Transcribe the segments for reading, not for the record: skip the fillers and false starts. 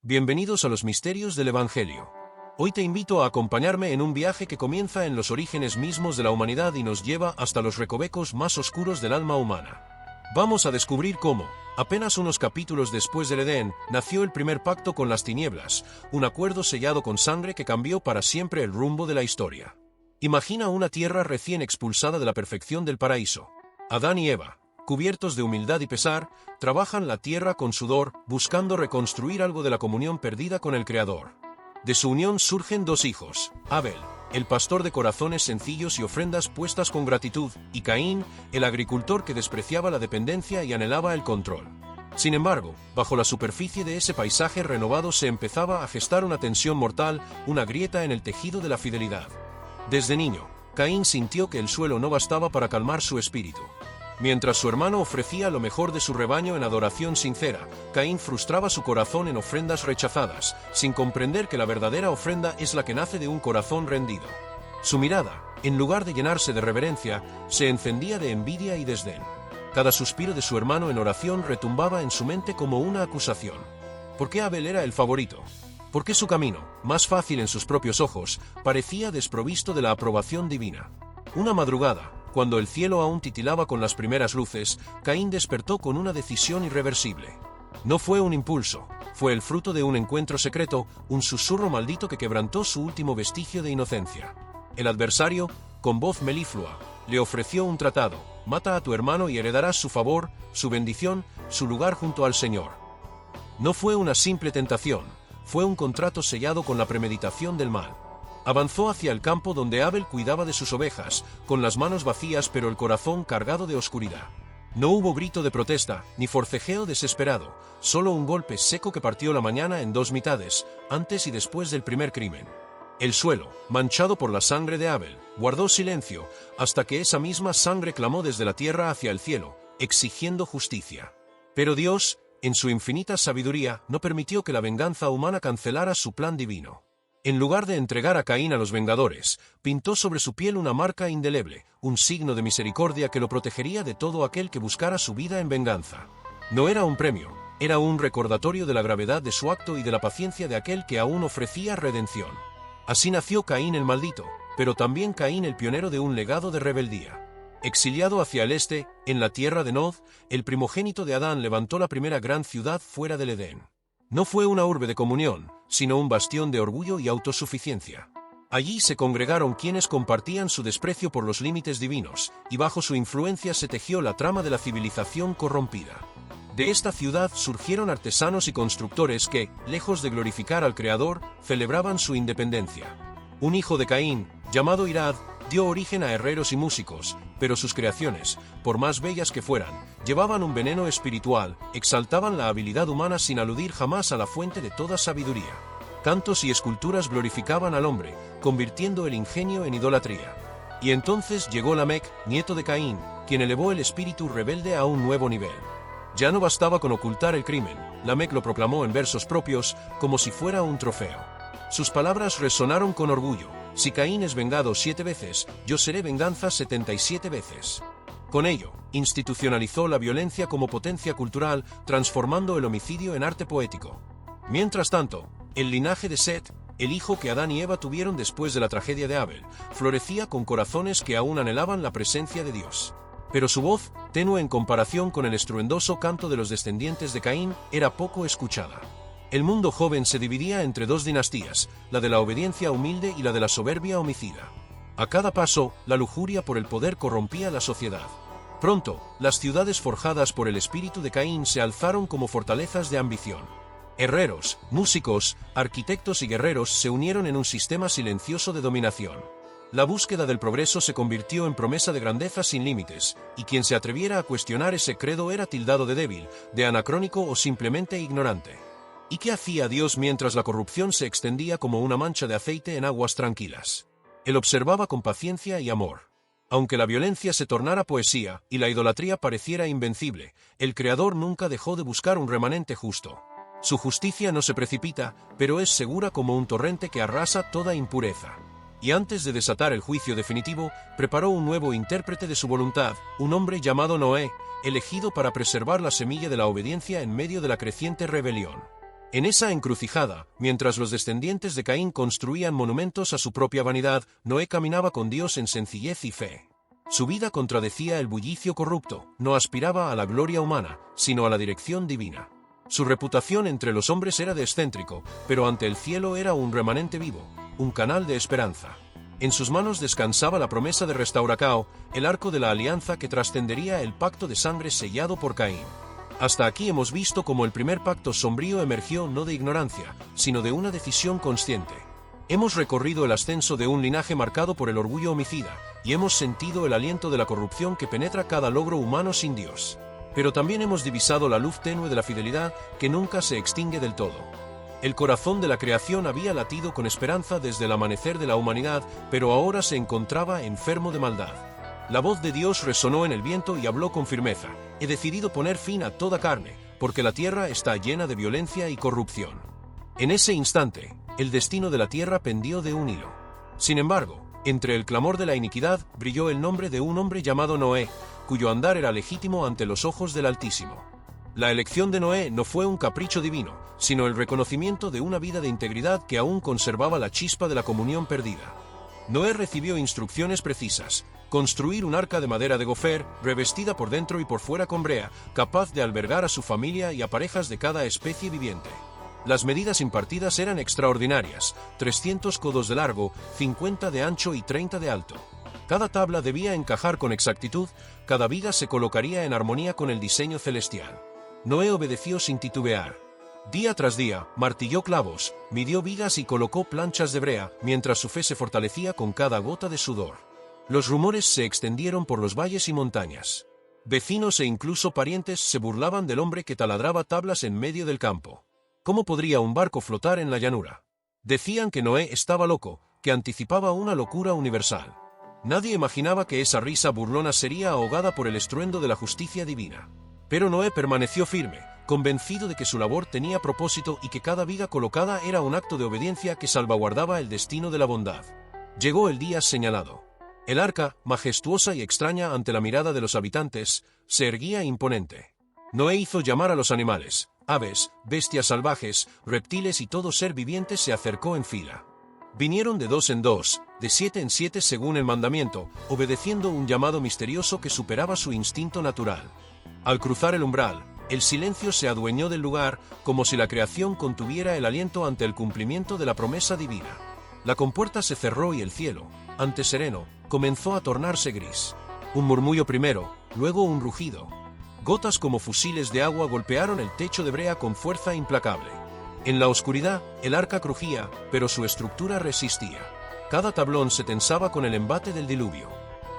Bienvenidos a los misterios del Evangelio. Hoy te invito a acompañarme en un viaje que comienza en los orígenes mismos de la humanidad y nos lleva hasta los recovecos más oscuros del alma humana. Vamos a descubrir cómo, apenas unos capítulos después del Edén, nació el primer pacto con las tinieblas, un acuerdo sellado con sangre que cambió para siempre el rumbo de la historia. Imagina una tierra recién expulsada de la perfección del paraíso. Adán y Eva, cubiertos de humildad y pesar, trabajan la tierra con sudor, buscando reconstruir algo de la comunión perdida con el Creador. De su unión surgen dos hijos, Abel, el pastor de corazones sencillos y ofrendas puestas con gratitud, y Caín, el agricultor que despreciaba la dependencia y anhelaba el control. Sin embargo, bajo la superficie de ese paisaje renovado se empezaba a gestar una tensión mortal, una grieta en el tejido de la fidelidad. Desde niño, Caín sintió que el suelo no bastaba para calmar su espíritu. Mientras su hermano ofrecía lo mejor de su rebaño en adoración sincera, Caín frustraba su corazón en ofrendas rechazadas, sin comprender que la verdadera ofrenda es la que nace de un corazón rendido. Su mirada, en lugar de llenarse de reverencia, se encendía de envidia y desdén. Cada suspiro de su hermano en oración retumbaba en su mente como una acusación. ¿Por qué Abel era el favorito? ¿Por qué su camino, más fácil en sus propios ojos, parecía desprovisto de la aprobación divina? Una madrugada, cuando el cielo aún titilaba con las primeras luces, Caín despertó con una decisión irreversible. No fue un impulso, fue el fruto de un encuentro secreto, un susurro maldito que quebrantó su último vestigio de inocencia. El adversario, con voz meliflua, le ofreció un tratado: mata a tu hermano y heredarás su favor, su bendición, su lugar junto al Señor. No fue una simple tentación, fue un contrato sellado con la premeditación del mal. Avanzó hacia el campo donde Abel cuidaba de sus ovejas, con las manos vacías pero el corazón cargado de oscuridad. No hubo grito de protesta, ni forcejeo desesperado, solo un golpe seco que partió la mañana en dos mitades, antes y después del primer crimen. El suelo, manchado por la sangre de Abel, guardó silencio, hasta que esa misma sangre clamó desde la tierra hacia el cielo, exigiendo justicia. Pero Dios, en su infinita sabiduría, no permitió que la venganza humana cancelara su plan divino. En lugar de entregar a Caín a los vengadores, pintó sobre su piel una marca indeleble, un signo de misericordia que lo protegería de todo aquel que buscara su vida en venganza. No era un premio, era un recordatorio de la gravedad de su acto y de la paciencia de aquel que aún ofrecía redención. Así nació Caín el maldito, pero también Caín el pionero de un legado de rebeldía. Exiliado hacia el este, en la tierra de Nod, el primogénito de Adán levantó la primera gran ciudad fuera del Edén. No fue una urbe de comunión, sino un bastión de orgullo y autosuficiencia. Allí se congregaron quienes compartían su desprecio por los límites divinos, y bajo su influencia se tejió la trama de la civilización corrompida. De esta ciudad surgieron artesanos y constructores que, lejos de glorificar al Creador, celebraban su independencia. Un hijo de Caín, llamado Irad, dio origen a herreros y músicos, pero sus creaciones, por más bellas que fueran, llevaban un veneno espiritual, exaltaban la habilidad humana sin aludir jamás a la fuente de toda sabiduría. Cantos y esculturas glorificaban al hombre, convirtiendo el ingenio en idolatría. Y entonces llegó Lamec, nieto de Caín, quien elevó el espíritu rebelde a un nuevo nivel. Ya no bastaba con ocultar el crimen, Lamec lo proclamó en versos propios, como si fuera un trofeo. Sus palabras resonaron con orgullo: si Caín es vengado 7 veces, yo seré venganza 77 veces. Con ello, institucionalizó la violencia como potencia cultural, transformando el homicidio en arte poético. Mientras tanto, el linaje de Set, el hijo que Adán y Eva tuvieron después de la tragedia de Abel, florecía con corazones que aún anhelaban la presencia de Dios. Pero su voz, tenue en comparación con el estruendoso canto de los descendientes de Caín, era poco escuchada. El mundo joven se dividía entre dos dinastías, la de la obediencia humilde y la de la soberbia homicida. A cada paso, la lujuria por el poder corrompía la sociedad. Pronto, las ciudades forjadas por el espíritu de Caín se alzaron como fortalezas de ambición. Herreros, músicos, arquitectos y guerreros se unieron en un sistema silencioso de dominación. La búsqueda del progreso se convirtió en promesa de grandeza sin límites, y quien se atreviera a cuestionar ese credo era tildado de débil, de anacrónico o simplemente ignorante. ¿Y qué hacía Dios mientras la corrupción se extendía como una mancha de aceite en aguas tranquilas? Él observaba con paciencia y amor. Aunque la violencia se tornara poesía y la idolatría pareciera invencible, el Creador nunca dejó de buscar un remanente justo. Su justicia no se precipita, pero es segura como un torrente que arrasa toda impureza. Y antes de desatar el juicio definitivo, preparó un nuevo intérprete de su voluntad, un hombre llamado Noé, elegido para preservar la semilla de la obediencia en medio de la creciente rebelión. En esa encrucijada, mientras los descendientes de Caín construían monumentos a su propia vanidad, Noé caminaba con Dios en sencillez y fe. Su vida contradecía el bullicio corrupto, no aspiraba a la gloria humana, sino a la dirección divina. Su reputación entre los hombres era de excéntrico, pero ante el cielo era un remanente vivo, un canal de esperanza. En sus manos descansaba la promesa de Restauracao, el arco de la alianza que trascendería el pacto de sangre sellado por Caín. Hasta aquí hemos visto cómo el primer pacto sombrío emergió no de ignorancia, sino de una decisión consciente. Hemos recorrido el ascenso de un linaje marcado por el orgullo homicida, y hemos sentido el aliento de la corrupción que penetra cada logro humano sin Dios. Pero también hemos divisado la luz tenue de la fidelidad que nunca se extingue del todo. El corazón de la creación había latido con esperanza desde el amanecer de la humanidad, pero ahora se encontraba enfermo de maldad. La voz de Dios resonó en el viento y habló con firmeza: he decidido poner fin a toda carne, porque la tierra está llena de violencia y corrupción. En ese instante, el destino de la tierra pendió de un hilo. Sin embargo, entre el clamor de la iniquidad, brilló el nombre de un hombre llamado Noé, cuyo andar era legítimo ante los ojos del Altísimo. La elección de Noé no fue un capricho divino, sino el reconocimiento de una vida de integridad que aún conservaba la chispa de la comunión perdida. Noé recibió instrucciones precisas: construir un arca de madera de gofer, revestida por dentro y por fuera con brea, capaz de albergar a su familia y a parejas de cada especie viviente. Las medidas impartidas eran extraordinarias: 300 codos de largo, 50 de ancho y 30 de alto. Cada tabla debía encajar con exactitud, cada viga se colocaría en armonía con el diseño celestial. Noé obedeció sin titubear. Día tras día, martilló clavos, midió vigas y colocó planchas de brea, mientras su fe se fortalecía con cada gota de sudor. Los rumores se extendieron por los valles y montañas. Vecinos e incluso parientes se burlaban del hombre que taladraba tablas en medio del campo. ¿Cómo podría un barco flotar en la llanura? Decían que Noé estaba loco, que anticipaba una locura universal. Nadie imaginaba que esa risa burlona sería ahogada por el estruendo de la justicia divina. Pero Noé permaneció firme, convencido de que su labor tenía propósito y que cada viga colocada era un acto de obediencia que salvaguardaba el destino de la bondad. Llegó el día señalado. El arca, majestuosa y extraña ante la mirada de los habitantes, se erguía imponente. Noé hizo llamar a los animales: aves, bestias salvajes, reptiles y todo ser viviente se acercó en fila. Vinieron de 2 en 2, de 7 en 7 según el mandamiento, obedeciendo un llamado misterioso que superaba su instinto natural. Al cruzar el umbral, el silencio se adueñó del lugar, como si la creación contuviera el aliento ante el cumplimiento de la promesa divina. La compuerta se cerró y el cielo, antes sereno, comenzó a tornarse gris. Un murmullo primero, luego un rugido. Gotas como fusiles de agua golpearon el techo de brea con fuerza implacable. En la oscuridad, el arca crujía, pero su estructura resistía. Cada tablón se tensaba con el embate del diluvio.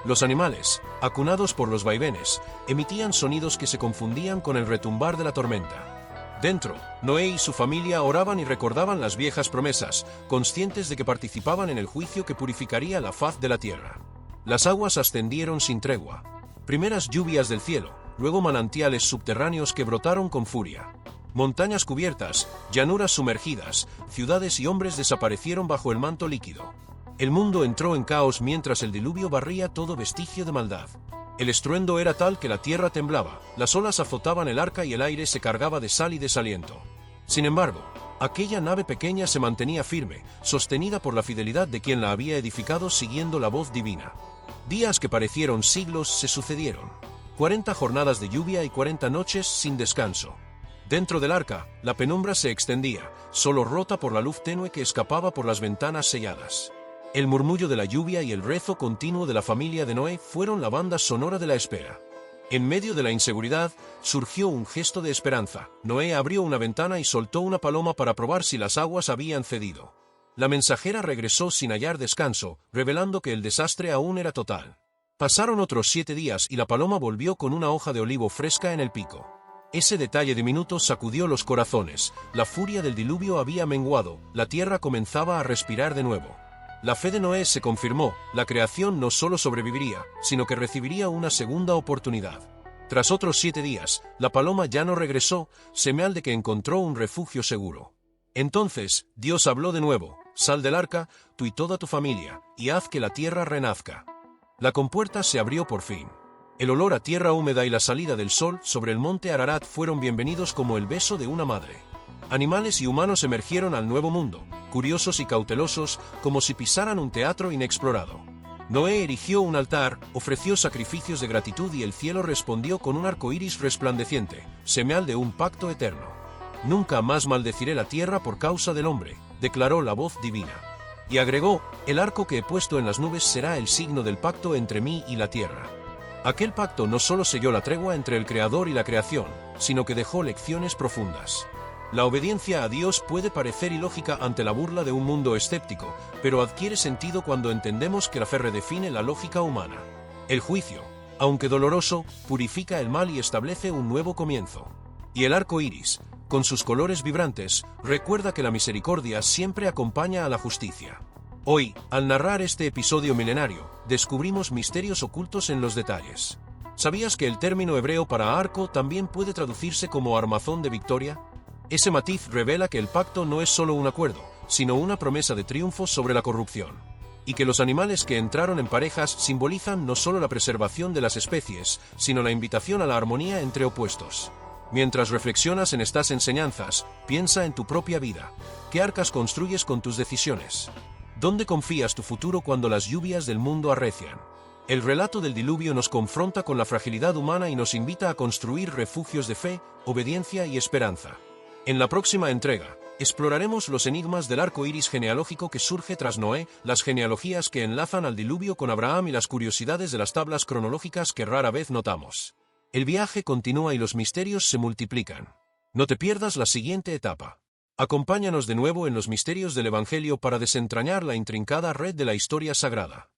Los animales, acunados por los vaivenes, emitían sonidos que se confundían con el retumbar de la tormenta. Dentro, Noé y su familia oraban y recordaban las viejas promesas, conscientes de que participaban en el juicio que purificaría la faz de la tierra. Las aguas ascendieron sin tregua. Primeras lluvias del cielo, luego manantiales subterráneos que brotaron con furia. Montañas cubiertas, llanuras sumergidas, ciudades y hombres desaparecieron bajo el manto líquido. El mundo entró en caos mientras el diluvio barría todo vestigio de maldad. El estruendo era tal que la tierra temblaba, las olas azotaban el arca y el aire se cargaba de sal y desaliento. Sin embargo, aquella nave pequeña se mantenía firme, sostenida por la fidelidad de quien la había edificado siguiendo la voz divina. Días que parecieron siglos se sucedieron. 40 jornadas de lluvia y 40 noches sin descanso. Dentro del arca, la penumbra se extendía, solo rota por la luz tenue que escapaba por las ventanas selladas. El murmullo de la lluvia y el rezo continuo de la familia de Noé fueron la banda sonora de la espera. En medio de la inseguridad, surgió un gesto de esperanza. Noé abrió una ventana y soltó una paloma para probar si las aguas habían cedido. La mensajera regresó sin hallar descanso, revelando que el desastre aún era total. Pasaron otros 7 días y la paloma volvió con una hoja de olivo fresca en el pico. Ese detalle diminuto sacudió los corazones. La furia del diluvio había menguado, la tierra comenzaba a respirar de nuevo. La fe de Noé se confirmó, la creación no solo sobreviviría, sino que recibiría una segunda oportunidad. Tras otros 7 días, la paloma ya no regresó, señal de que encontró un refugio seguro. Entonces, Dios habló de nuevo: sal del arca, tú y toda tu familia, y haz que la tierra renazca. La compuerta se abrió por fin. El olor a tierra húmeda y la salida del sol sobre el monte Ararat fueron bienvenidos como el beso de una madre. Animales y humanos emergieron al nuevo mundo, curiosos y cautelosos, como si pisaran un teatro inexplorado. Noé erigió un altar, ofreció sacrificios de gratitud y el cielo respondió con un arco iris resplandeciente, señal de un pacto eterno. Nunca más maldeciré la tierra por causa del hombre, declaró la voz divina. Y agregó, el arco que he puesto en las nubes será el signo del pacto entre mí y la tierra. Aquel pacto no solo selló la tregua entre el Creador y la creación, sino que dejó lecciones profundas. La obediencia a Dios puede parecer ilógica ante la burla de un mundo escéptico, pero adquiere sentido cuando entendemos que la fe redefine la lógica humana. El juicio, aunque doloroso, purifica el mal y establece un nuevo comienzo. Y el arco iris, con sus colores vibrantes, recuerda que la misericordia siempre acompaña a la justicia. Hoy, al narrar este episodio milenario, descubrimos misterios ocultos en los detalles. ¿Sabías que el término hebreo para arco también puede traducirse como armazón de victoria? Ese matiz revela que el pacto no es solo un acuerdo, sino una promesa de triunfo sobre la corrupción. Y que los animales que entraron en parejas simbolizan no solo la preservación de las especies, sino la invitación a la armonía entre opuestos. Mientras reflexionas en estas enseñanzas, piensa en tu propia vida. ¿Qué arcas construyes con tus decisiones? ¿Dónde confías tu futuro cuando las lluvias del mundo arrecian? El relato del diluvio nos confronta con la fragilidad humana y nos invita a construir refugios de fe, obediencia y esperanza. En la próxima entrega, exploraremos los enigmas del arco iris genealógico que surge tras Noé, las genealogías que enlazan al diluvio con Abraham y las curiosidades de las tablas cronológicas que rara vez notamos. El viaje continúa y los misterios se multiplican. No te pierdas la siguiente etapa. Acompáñanos de nuevo en los misterios del Evangelio para desentrañar la intrincada red de la historia sagrada.